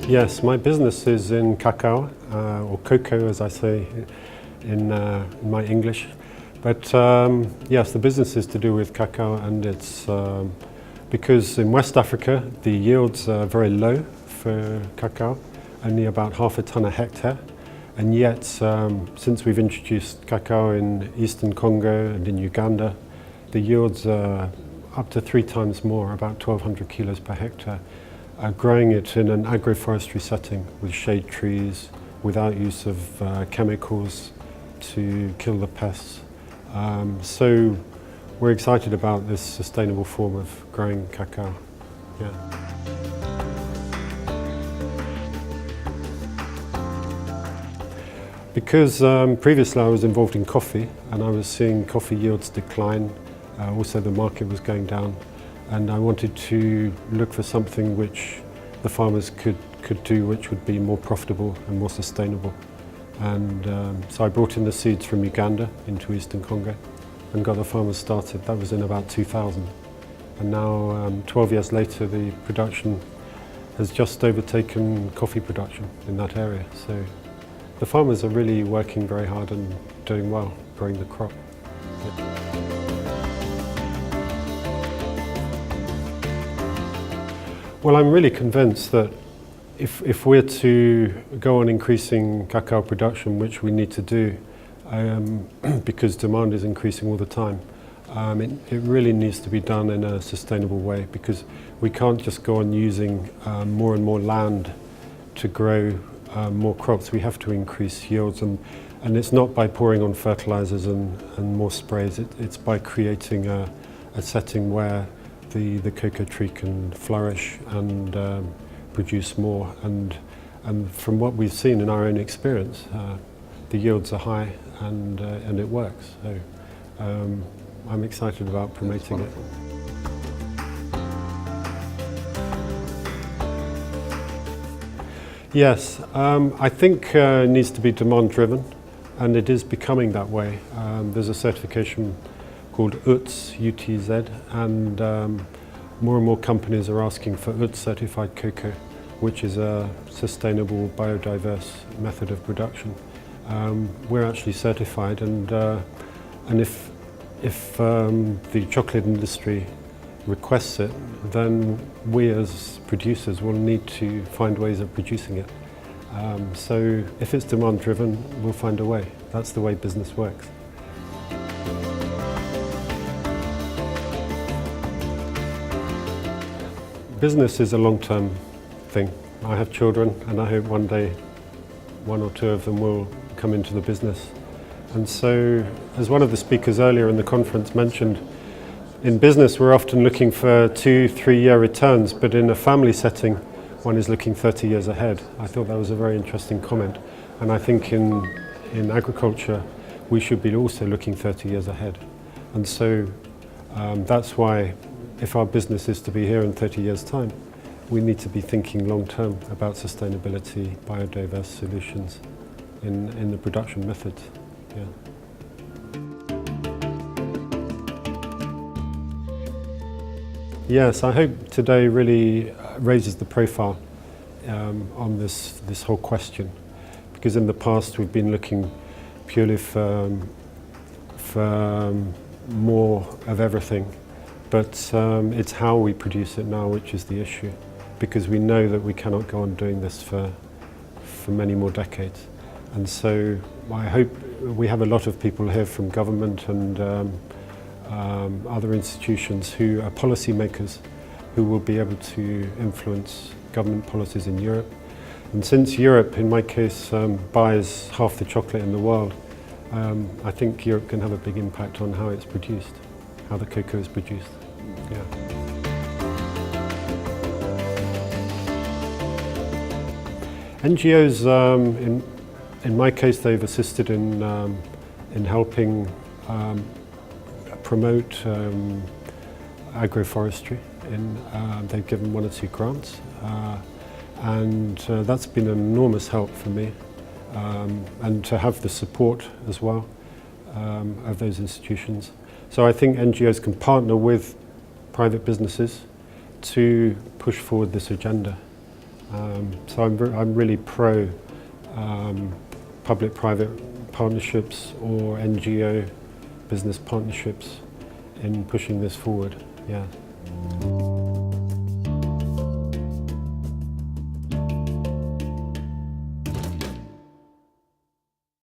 Yes, my business is in cacao, or cocoa as I say in my English. But yes, the business is to do with cacao, and it's because in West Africa the yields are very low for cacao, only about half a ton a hectare. And yet, since we've introduced cacao in Eastern Congo and in Uganda, the yields are up to 3 times more, about 1,200 kilos per hectare. Growing it in an agroforestry setting with shade trees, without use of chemicals to kill the pests. So we're excited about this sustainable form of growing cacao. Yeah. Because previously I was involved in coffee, and I was seeing coffee yields decline. Also the market was going down, and I wanted to look for something which the farmers could do, which would be more profitable and more sustainable. And so I brought in the seeds from Uganda into Eastern Congo and got the farmers started. That was in about 2000. And now, 12 years later, the production has just overtaken coffee production in that area. So the farmers are really working very hard and doing well, growing the crop. Yeah. Well, I'm really convinced that if we're to go on increasing cacao production, which we need to do, because demand is increasing all the time, it really needs to be done in a sustainable way, because we can't just go on using more and more land to grow more crops. We have to increase yields, and it's not by pouring on fertilizers and more sprays. It's by creating a setting where the cocoa tree can flourish and produce more. And from what we've seen in our own experience, the yields are high and it works. So I'm excited about promoting it. Yes, I think it needs to be demand driven, and it is becoming that way. There's a certification called UTZ, UTZ, and more and more companies are asking for UTZ certified cocoa, which is a sustainable, biodiverse method of production. We're actually certified, and if the chocolate industry requests it, then we as producers will need to find ways of producing it. So if it's demand driven, we'll find a way. That's the way business works. Business is a long-term thing. I have children, and I hope one day 1 or 2 of them will come into the business. And so, as one of the speakers earlier in the conference mentioned, in business we're often looking for 2-3 year returns, but in a family setting one is looking 30 years ahead. I thought that was a very interesting comment, and I think in agriculture we should be also looking 30 years ahead. And so that's why, if our business is to be here in 30 years' time, we need to be thinking long-term about sustainability, biodiverse solutions in the production methods. Yeah. Yes, I hope today really raises the profile on this whole question, because in the past we've been looking purely for more of everything. But it's how we produce it now which is the issue, because we know that we cannot go on doing this for many more decades. And so I hope we have a lot of people here from government and other institutions who are policy makers, who will be able to influence government policies in Europe. And since Europe, in my case, buys half the chocolate in the world, I think Europe can have a big impact on how it's produced, how the cocoa is produced. Yeah. NGOs, in my case, they've assisted in helping promote agroforestry. They've given 1 or 2 grants, and that's been an enormous help for me, and to have the support as well of those institutions. So I think NGOs can partner with private businesses to push forward this agenda. So I'm really pro public-private partnerships or NGO business partnerships in pushing this forward. Yeah.